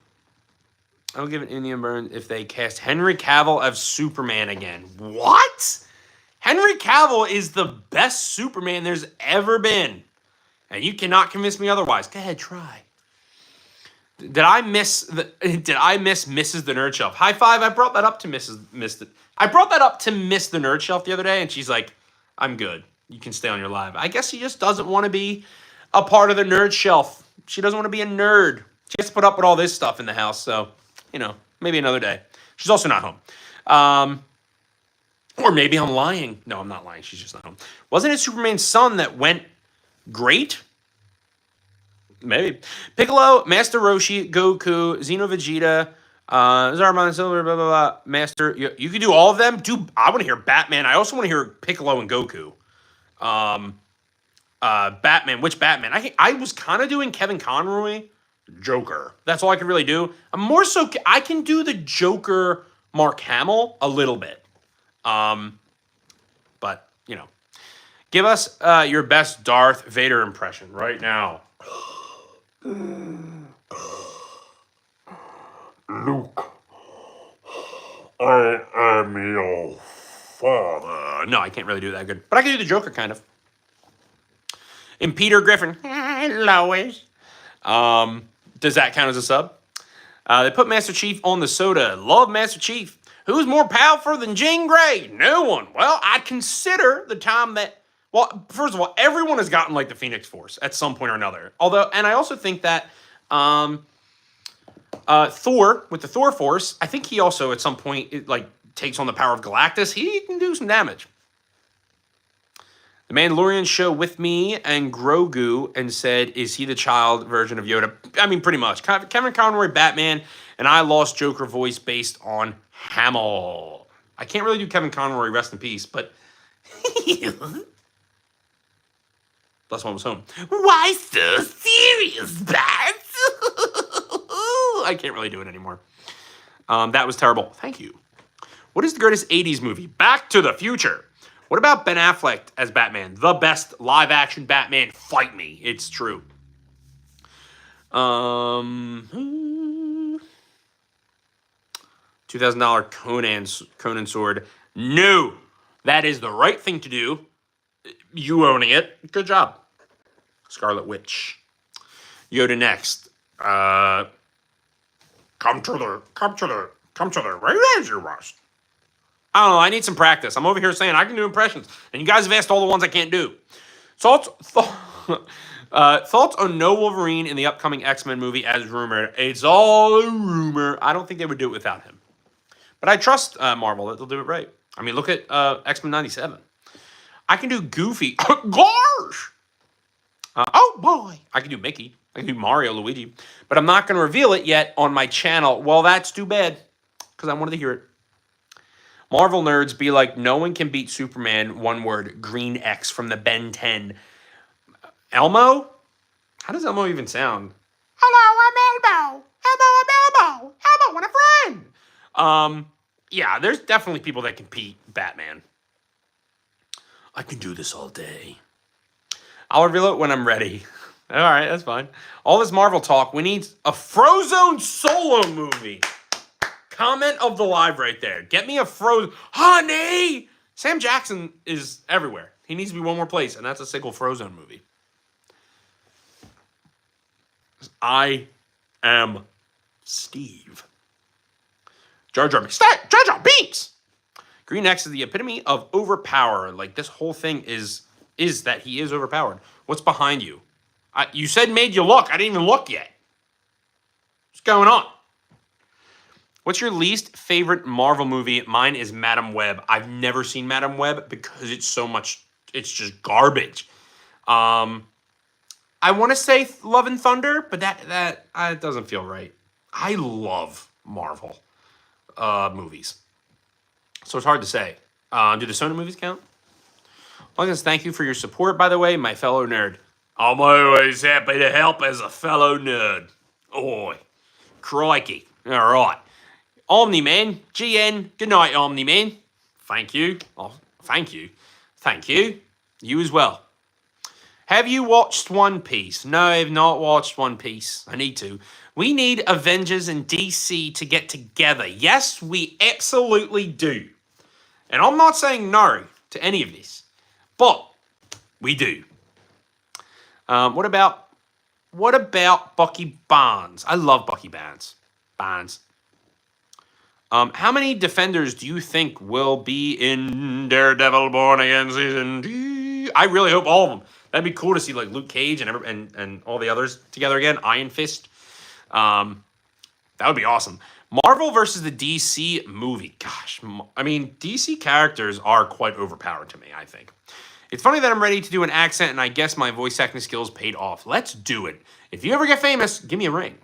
I'll give an Indian burn if they cast Henry Cavill as Superman again. What? Henry Cavill is the best Superman there's ever been. And you cannot convince me otherwise. Go ahead, try. Did I miss Mrs. The Nerd Shelf? High five. I brought that up to Miss the Nerd Shelf the other day, and she's like, I'm good. You can stay on your live. I guess she just doesn't want to be a part of the Nerd Shelf. She doesn't want to be a nerd. She has to put up with all this stuff in the house, so, maybe another day. She's also not home. Or maybe I'm lying. No, I'm not lying. She's just not home. Wasn't it Superman's son that went great? Maybe. Piccolo, Master Roshi, Goku, Xeno Vegeta, Zarbon, Silver, blah, blah, blah. Master. You can do all of them. I want to hear Batman. I also want to hear Piccolo and Goku. Batman. Which Batman? I was kind of doing Kevin Conroy, Joker. That's all I can really do. I'm more so... I can do the Joker Mark Hamill a little bit. But, give us your best Darth Vader impression right now. Luke, I am your father. No, I can't really do that good. But I can do the Joker, kind of. And Peter Griffin. Lois. Does that count as a sub? They put Master Chief on the soda. Love Master Chief. Who's more powerful than Jean Grey? No one. Well, I'd consider the time that... Well, first of all, everyone has gotten like the Phoenix Force at some point or another. And I also think that Thor, with the Thor Force, I think he also at some point takes on the power of Galactus. He can do some damage. The Mandalorian show with me and Grogu and said, is he the child version of Yoda? I mean, pretty much. Kevin Conroy, Batman, and I lost Joker voice based on Hamill. I can't really do Kevin Conroy, rest in peace, but... Plus one was home. Why so serious, Bats? I can't really do it anymore. That was terrible. Thank you. What is the greatest 80s movie? Back to the Future. What about Ben Affleck as Batman? The best live-action Batman. Fight me. It's true. $2,000 Conan sword. No. That is the right thing to do. You owning it. Good job. Scarlet Witch. Yoda next. Come to the Ranger Rust. I don't know. I need some practice. I'm over here saying I can do impressions, and you guys have asked all the ones I can't do. Thoughts on no Wolverine in the upcoming X-Men movie as rumored. It's all a rumor. I don't think they would do it without him. But I trust Marvel that they'll do it right. I mean, look at X-Men 97. I can do Goofy. Gosh! Oh, boy. I can do Mickey. I can do Mario, Luigi. But I'm not going to reveal it yet on my channel. Well, that's too bad, because I wanted to hear it. Marvel nerds be like, no one can beat Superman, one word, Green X from the Ben 10. Elmo? How does Elmo even sound? Hello, I'm Elmo. I'm Elmo. Elmo, what a friend. Yeah, there's definitely people that can beat Batman. I can do this all day. I'll reveal it when I'm ready. All right, that's fine. All this Marvel talk, we need a Frozone solo movie. Comment of the live right there. Get me a Frozen. Honey! Sam Jackson is everywhere. He needs to be one more place, and that's a single Frozone movie. I am Steve. Jar Jar Binks! Green X is the epitome of overpower. Like, this whole thing is that he is overpowered. What's behind you? You said made you look. I didn't even look yet. What's going on? What's your least favorite Marvel movie? Mine is Madam Web. I've never seen Madam Web because it's so much, it's just garbage. I want to say Love and Thunder, but that doesn't feel right. I love Marvel movies. So it's hard to say. Do the Sony movies count? Well, I guess thank you for your support, by the way, my fellow nerd. I'm always happy to help as a fellow nerd. Oh, crikey. All right. Omni-Man, GN, good night, Omni-Man. Thank you. Oh, thank you. Thank you. You as well. Have you watched One Piece? No, I have not watched One Piece. I need to. We need Avengers and DC to get together. Yes, we absolutely do. And I'm not saying no to any of this, but we do. What about Bucky Barnes? I love Bucky Barnes. How many Defenders do you think will be in Daredevil Born Again Season 2? I really hope all of them. That'd be cool to see like Luke Cage and all the others together again. Iron Fist. That would be awesome. Marvel versus the DC movie. Gosh, I mean, DC characters are quite overpowered to me, I think. It's funny that I'm ready to do an accent, and I guess my voice acting skills paid off. Let's do it. If you ever get famous, give me a ring.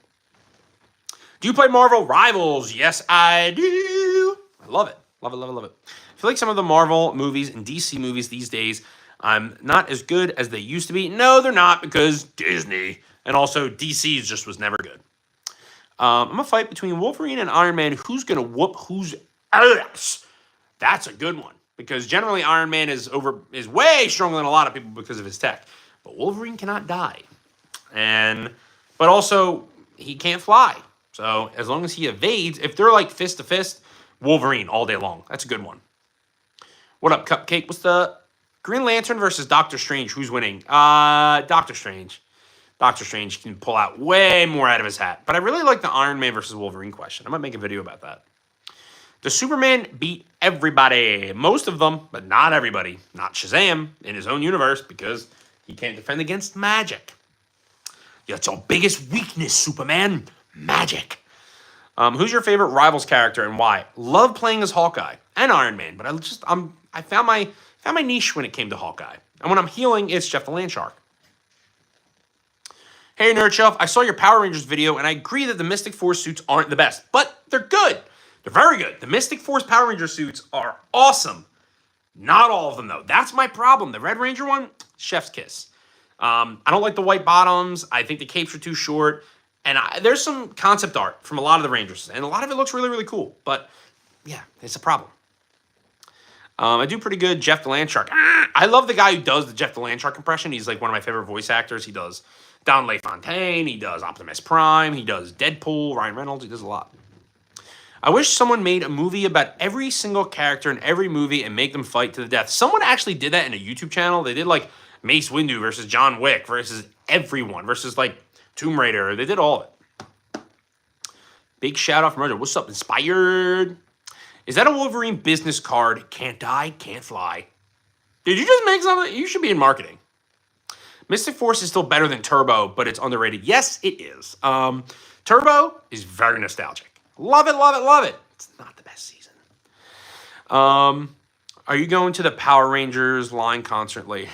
Do you play Marvel Rivals? Yes, I do. I love it. Love it. I feel like some of the Marvel movies and DC movies these days, I'm not as good as they used to be. No, they're not, because Disney. And also, DC just was never good. I'm a fight between Wolverine and Iron Man. Who's going to whoop whose ass? That's a good one. Because generally, Iron Man is way stronger than a lot of people because of his tech. But Wolverine cannot die. But also, he can't fly. So as long as he evades, if they're like fist to fist, Wolverine all day long. That's a good one. What up, Cupcake? What's the Green Lantern versus Doctor Strange? Who's winning? Doctor Strange. Doctor Strange can pull out way more out of his hat. But I really like the Iron Man versus Wolverine question. I might make a video about that. Does Superman beat everybody? Most of them, but not everybody. Not Shazam in his own universe because he can't defend against magic. That's your biggest weakness, Superman. Magic. Who's your favorite Rivals character and why? Love playing as Hawkeye and Iron Man, but I found my niche when it came to Hawkeye. And when I'm healing, it's Jeff the Landshark. Hey, NerdShelf, I saw your Power Rangers video, and I agree that the Mystic Force suits aren't the best, but they're good. They're very good. The Mystic Force Power Ranger suits are awesome. Not all of them, though. That's my problem. The Red Ranger one, chef's kiss. I don't like the white bottoms. I think the capes are too short. And there's some concept art from a lot of the Rangers, and a lot of it looks really, really cool. But, yeah, it's a problem. I do pretty good. Jeff the Landshark. I love the guy who does the Jeff the Landshark impression. He's like one of my favorite voice actors. He does Don LaFontaine. He does Optimus Prime. He does Deadpool. Ryan Reynolds. He does a lot. I wish someone made a movie about every single character in every movie and make them fight to the death. Someone actually did that in a YouTube channel. They did like Mace Windu versus John Wick versus everyone versus like Tomb Raider. They did all of it. Big shout out from Roger. What's up, Inspired? Is that a Wolverine business card? Can't die, can't fly. Did you just make something? You should be in marketing. Mystic Force is still better than Turbo, but it's underrated. Yes, it is. Turbo is very nostalgic. Love it, love it, love it. It's not the best season. Are you going to the Power Rangers line concert late?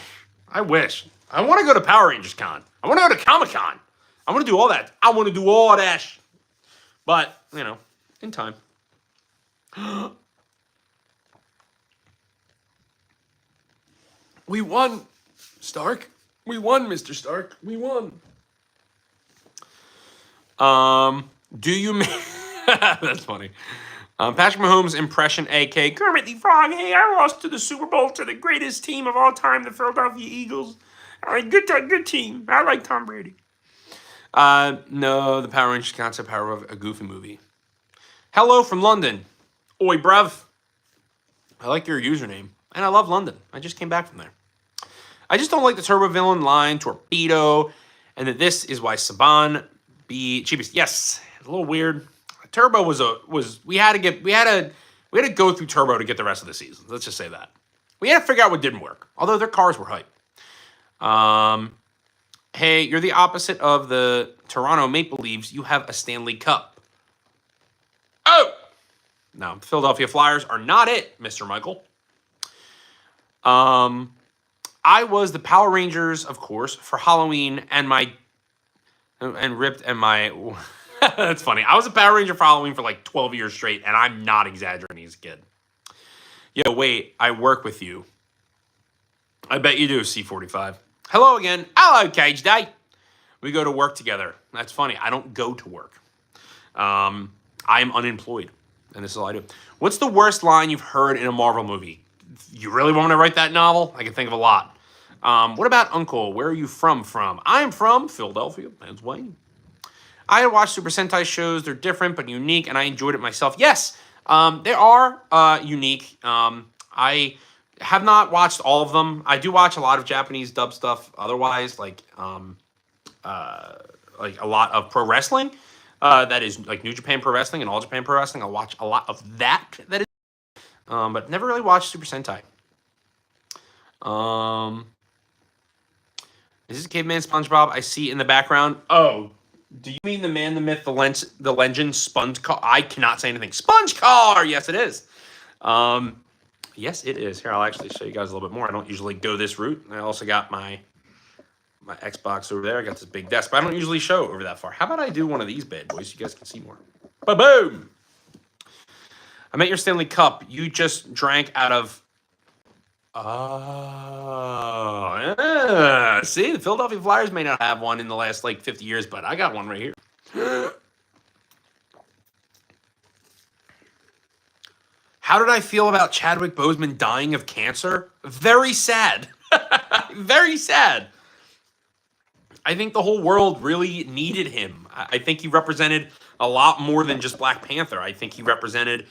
I wish. I want to go to Power Rangers Con. I want to go to Comic-Con. I want to do all that. I want to do all that. But, you know, in time. We won, Stark. We won, Mr. Stark. We won. Do you make... That's funny. Patrick Mahomes' impression, a.k.a. Kermit the Frog. Hey, I lost to the Super Bowl to the greatest team of all time, the Philadelphia Eagles. All right, good team. I like Tom Brady. No, the Power Rangers concept power of a Goofy movie. Hello from London. Oi, bruv. I like your username. And I love London. I just came back from there. I just don't like the Turbo villain line, Torpedo, and that this is why Saban be cheapest. Yes, it's a little weird. Turbo we had to go through Turbo to get the rest of the season. Let's just say that. We had to figure out what didn't work. Although their cars were hype. Hey, you're the opposite of the Toronto Maple Leafs. You have a Stanley Cup. Oh! No, the Philadelphia Flyers are not it, Mr. Michael. I was the Power Rangers, of course, for Halloween and ripped and my... That's funny. I was a Power Ranger for Halloween for like 12 years straight, and I'm not exaggerating as a kid. Yo, wait, I work with you. I bet you do, C45. Hello again. Hello, Cage Day. We go to work together. That's funny. I don't go to work. I am unemployed, and this is all I do. What's the worst line you've heard in a Marvel movie? You really want me to write that novel? I can think of a lot. What about Uncle? Where are you from? I'm from Philadelphia, Pennsylvania. I watch Super Sentai shows. They're different but unique, and I enjoyed it myself. Yes, they are unique. I have not watched all of them. I do watch a lot of Japanese dub stuff. Otherwise, like a lot of pro wrestling. That is like New Japan Pro Wrestling and All Japan Pro Wrestling. I watch a lot of that. That is, but never really watched Super Sentai. Is this Caveman SpongeBob I see in the background? Oh. Do you mean the man, the myth, the legend, Sponge Car? I cannot say anything. Sponge Car! Yes, it is. Yes, it is. Here, I'll actually show you guys a little bit more. I don't usually go this route. I also got my Xbox over there. I got this big desk, but I don't usually show over that far. How about I do one of these bad boys so you guys can see more? Ba-boom! I met your Stanley Cup. You just drank out of... Oh, yeah. See, the Philadelphia Flyers may not have one in the last, 50 years, but I got one right here. How did I feel about Chadwick Boseman dying of cancer? Very sad. Very sad. I think the whole world really needed him. I think he represented a lot more than just Black Panther. I think he represented...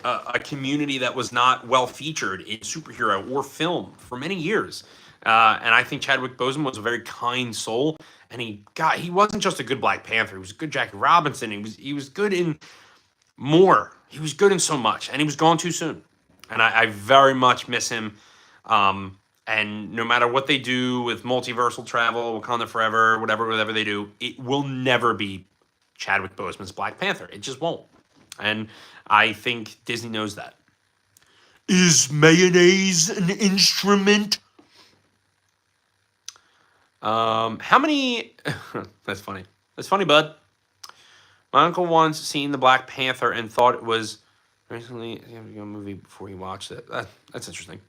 a community that was not well featured in superhero or film for many years. And I think Chadwick Boseman was a very kind soul. And he wasn't just a good Black Panther. He was a good Jackie Robinson. He was good in more. He was good in so much. And he was gone too soon. And I very much miss him. And no matter what they do with multiversal travel, Wakanda Forever, whatever they do, it will never be Chadwick Boseman's Black Panther. It just won't. And I think Disney knows that. Is mayonnaise an instrument? How many... That's funny. That's funny, bud. My uncle once seen the Black Panther and thought it was recently a movie before he watched it. That's interesting.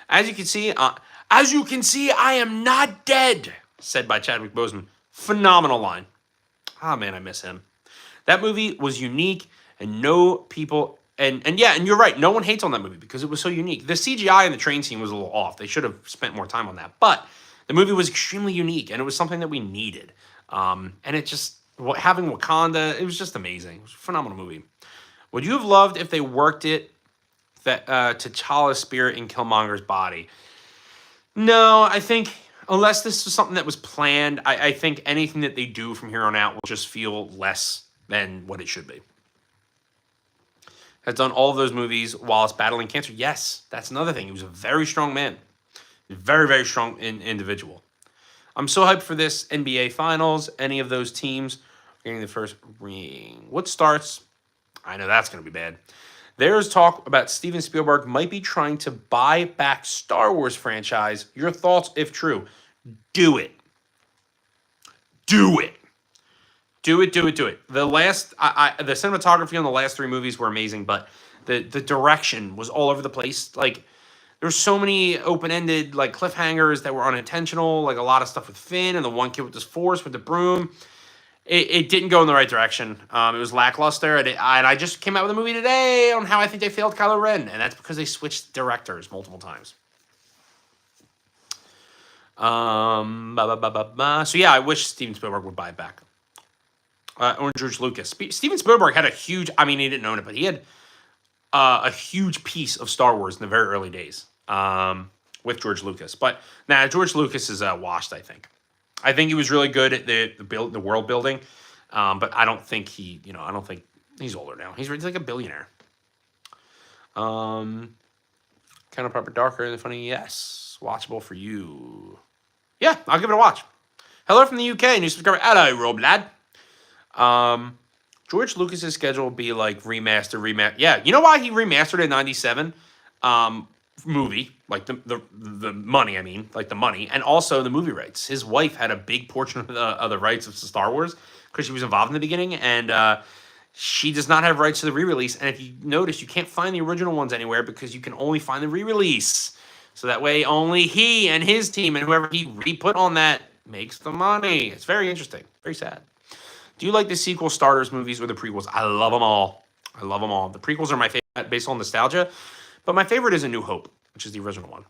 As you can see, I am not dead, said by Chadwick Boseman. Phenomenal line. Ah, man, I miss him. That movie was unique. And no people And yeah, and you're right. No one hates on that movie because it was so unique. The CGI in the train scene was a little off. They should have spent more time on that. But the movie was extremely unique, and it was something that we needed. And it just having Wakanda, it was just amazing. It was a phenomenal movie. Would you have loved if they worked it that T'Challa's spirit in Killmonger's body? No, I think unless this was something that was planned, I think anything that they do from here on out will just feel less than what it should be. Has done all of those movies whilst battling cancer. Yes, that's another thing. He was a very strong man. Very, very strong individual. I'm so hyped for this NBA Finals. Any of those teams getting the first ring. What starts? I know that's going to be bad. There's talk about Steven Spielberg might be trying to buy back Star Wars franchise. Your thoughts, if true? Do it. Do it. Do it, do it, do it. The cinematography on the last 3 movies were amazing, but the direction was all over the place. Like, there's so many open-ended, like, cliffhangers that were unintentional, like a lot of stuff with Finn and the one kid with this force with the broom. It didn't go in the right direction. It was lackluster, and I just came out with a movie today on how I think they failed Kylo Ren, and that's because they switched directors multiple times. So yeah, I wish Steven Spielberg would buy it back. Or George Lucas. Steven Spielberg had a huge, I mean, he didn't own it, but he had a huge piece of Star Wars in the very early days with George Lucas. But now George Lucas is washed, I think. I think he was really good at the world building, but I don't think I don't think he's older now. He's like a billionaire. Kind of proper darker than funny. Yes, watchable for you. Yeah, I'll give it a watch. Hello from the UK, new subscriber. Hello, Rob lad. George Lucas's schedule will be like remaster. Yeah, you know why he remastered a '97 movie, like the money. I mean, like the money, and also the movie rights. His wife had a big portion of the rights of Star Wars because she was involved in the beginning, and she does not have rights to the re-release. And if you notice, you can't find the original ones anywhere because you can only find the re-release. So that way, only he and his team and whoever he re-put on that makes the money. It's very interesting, very sad. Do you like the sequel starters movies or the prequels? I love them all. I love them all. The prequels are my favorite based on nostalgia, but my favorite is A New Hope, which is the original one.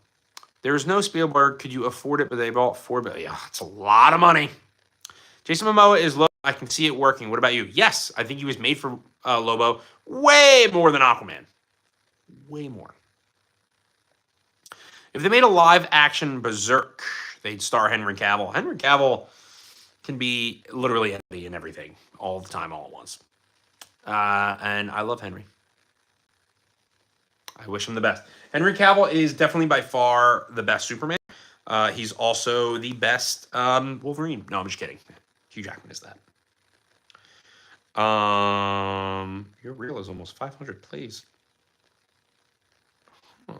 There is no Spielberg. Could you afford it? But they bought $4 billion. Yeah, it's a lot of money. Jason Momoa is Lobo. I can see it working. What about you? Yes, I think he was made for Lobo way more than Aquaman. Way more. If they made a live action Berserk, they'd star Henry Cavill. Henry Cavill can be literally anything and everything all the time, all at once. And I love Henry. I wish him the best. Henry Cavill is definitely by far the best Superman. He's also the best Wolverine. No, I'm just kidding. Hugh Jackman is that. Your reel is almost 500 plays. Huh.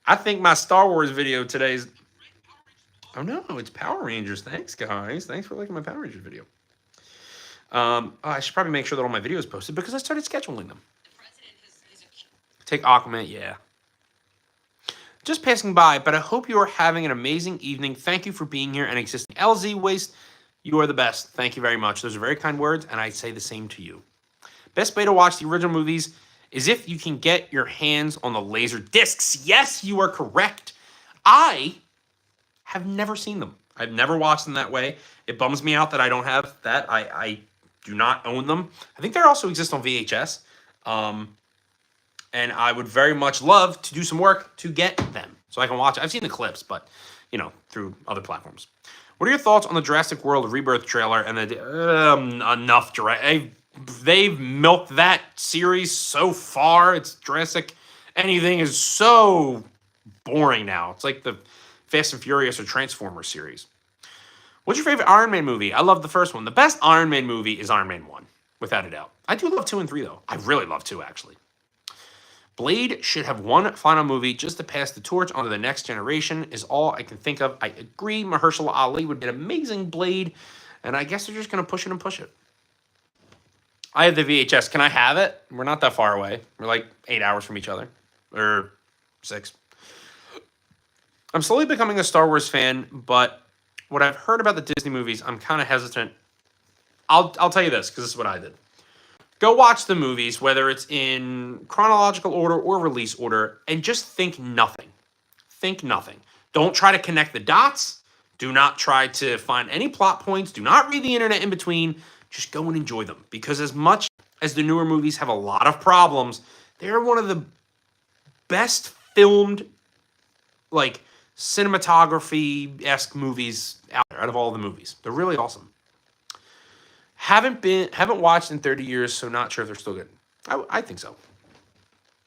I think my Star Wars video today's... Oh, no, it's Power Rangers. Thanks, guys. Thanks for liking my Power Rangers video. I should probably make sure that all my videos posted because I started scheduling them. Take Aquaman, yeah. Just passing by, but I hope you are having an amazing evening. Thank you for being here and existing. LZ Waste, you are the best. Thank you very much. Those are very kind words, and I say the same to you. Best way to watch the original movies is if you can get your hands on the laser discs. Yes, you are correct. I have never seen them. I've never watched them that way. It bums me out that I don't have that. I do not own them. I think they also exist on VHS. And I would very much love to do some work to get them so I can watch it. I've seen the clips, but, through other platforms. What are your thoughts on the Jurassic World Rebirth trailer and the enough they've milked that series so far. It's Jurassic. Anything is so boring now. It's like the Fast and Furious or Transformers series. What's your favorite Iron Man movie? I love the first one. The best Iron Man movie is Iron Man 1, without a doubt. I do love 2 and 3, though. I really love 2, actually. Blade should have one final movie just to pass the torch on to the next generation is all I can think of. I agree. Mahershala Ali would be an amazing Blade, and I guess they're just going to push it and push it. I have the VHS. Can I have it? We're not that far away. We're like 8 hours from each other. Or 6. I'm slowly becoming a Star Wars fan, but what I've heard about the Disney movies, I'm kind of hesitant. I'll tell you this, because this is what I did. Go watch the movies, whether it's in chronological order or release order, and just think nothing. Think nothing. Don't try to connect the dots. Do not try to find any plot points. Do not read the internet in between. Just go and enjoy them. Because as much as the newer movies have a lot of problems, they're one of the best filmed, like, cinematography-esque movies out there, out of all the movies. They're really awesome. Haven't watched in 30 years, so not sure if they're still good. I think so.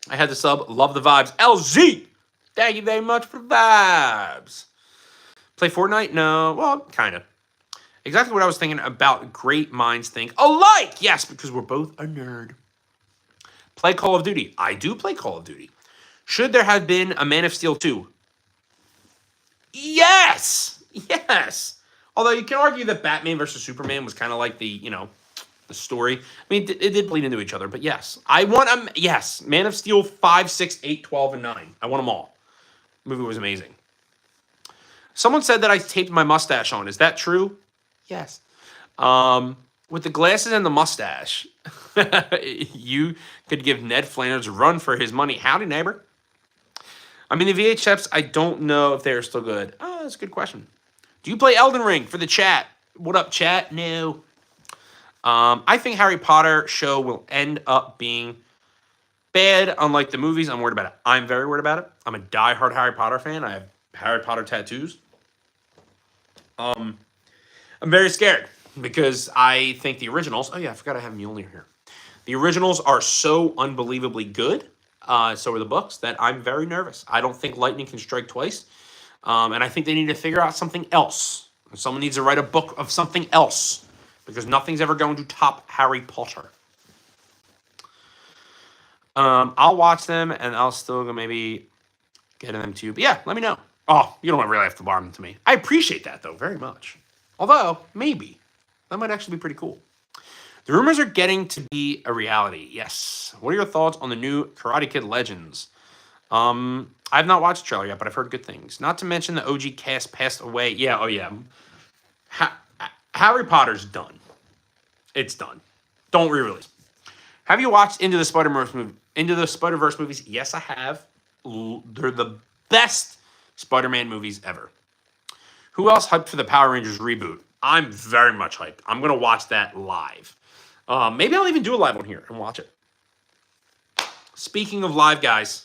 I had the sub, love the vibes. LZ! Thank you very much for the vibes. Play Fortnite? No. Well, kind of. Exactly what I was thinking about. Great minds think alike. Yes, because we're both a nerd. Play Call of Duty. I do play Call of Duty. Should there have been a Man of Steel 2? Yes! Yes! Although you can argue that Batman versus Superman was kind of like the story. I mean, it did bleed into each other, but yes. I want yes. Man of Steel 5, 6, 8, 12, and 9. I want them all. The movie was amazing. Someone said that I taped my mustache on. Is that true? Yes. With the glasses and the mustache, you could give Ned Flanders a run for his money. Howdy, neighbor. I mean, the VHFs, I don't know if they're still good. Oh, that's a good question. Do you play Elden Ring for the chat? What up, chat? No. I think Harry Potter show will end up being bad, unlike the movies. I'm worried about it. I'm very worried about it. I'm a diehard Harry Potter fan. I have Harry Potter tattoos. I'm very scared because I think the originals... Oh, yeah, I forgot I have Mjolnir here. The originals are so unbelievably good, so are the books, that I'm very nervous. I don't think lightning can strike twice. And I think they need to figure out something else. Someone needs to write a book of something else. Because nothing's ever going to top Harry Potter. I'll watch them, and I'll still maybe get them to you. But yeah, let me know. Oh, you don't really have to borrow them to me. I appreciate that, though, very much. Although, maybe. That might actually be pretty cool. The rumors are getting to be a reality. Yes. What are your thoughts on the new Karate Kid Legends? I have not watched the trailer yet, but I've heard good things. Not to mention the OG cast passed away. Yeah, oh yeah. Harry Potter's done. It's done. Don't re-release. Have you watched Into the Spider-Verse movies? Yes, I have. They're the best Spider-Man movies ever. Who else hyped for the Power Rangers reboot? I'm very much hyped. I'm going to watch that live. Maybe I'll even do a live one here and watch it. Speaking of live, guys,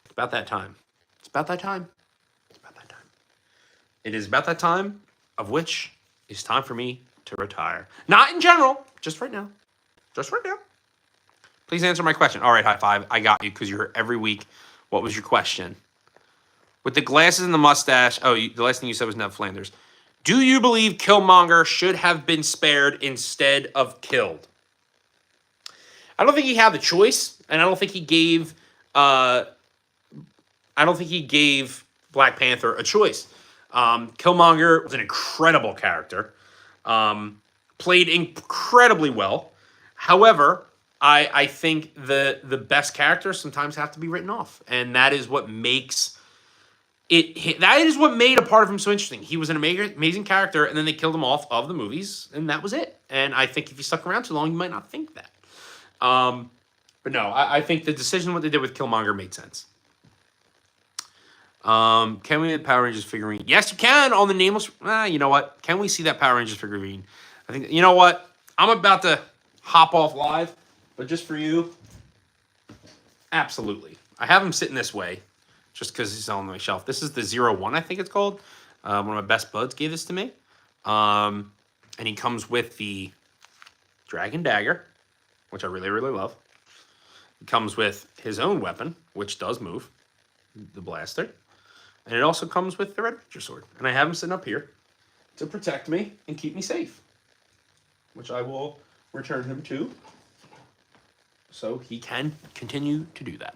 it's about that time. It's about that time. It's about that time. It is about that time of which it's time for me to retire. Not in general, just right now. Just right now. Please answer my question. All right, high five. I got you because you're here every week. What was your question? With the glasses and the mustache. Oh, the last thing you said was Ned Flanders. Do you believe Killmonger should have been spared instead of killed? I don't think he had the choice, and I don't think he gave. I don't think he gave Black Panther a choice. Killmonger was an incredible character. Played incredibly well. However, I think the best characters sometimes have to be written off. And that is what makes it... That is what made a part of him so interesting. He was an amazing character, and then they killed him off of the movies, and that was it. And I think if you stuck around too long, you might not think that. But no, I think the decision, what they did with Killmonger, made sense. Can we get Power Rangers figurine? Yes, you can on the nameless. You know what? Can we see that Power Rangers figurine? I think, you know what? I'm about to hop off live, but just for you, absolutely. I have him sitting this way just because he's on my shelf. This is the 01, I think it's called. One of my best buds gave this to me. And he comes with the Dragon Dagger, which I really, really love. He comes with his own weapon, which does move, the blaster. And it also comes with the Red Ranger sword. And I have him sitting up here to protect me and keep me safe, which I will return him to so he can continue to do that.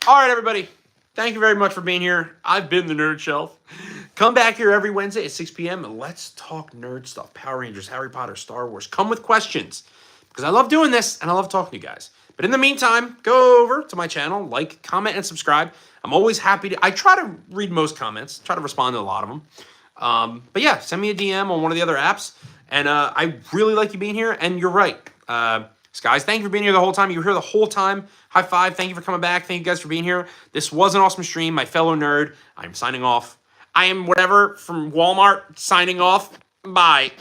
All right, everybody. Thank you very much for being here. I've been the Nerd Shelf. Come back here every Wednesday at 6 p.m. and let's talk nerd stuff. Power Rangers, Harry Potter, Star Wars. Come with questions because I love doing this and I love talking to you guys. But in the meantime, go over to my channel, like, comment, and subscribe. I'm always happy to... I try to read most comments, try to respond to a lot of them. But yeah, send me a DM on one of the other apps. And I really like you being here. And you're right. Guys, thank you for being here the whole time. You were here the whole time. High five. Thank you for coming back. Thank you guys for being here. This was an awesome stream. My fellow nerd, I'm signing off. I am whatever from Walmart signing off. Bye.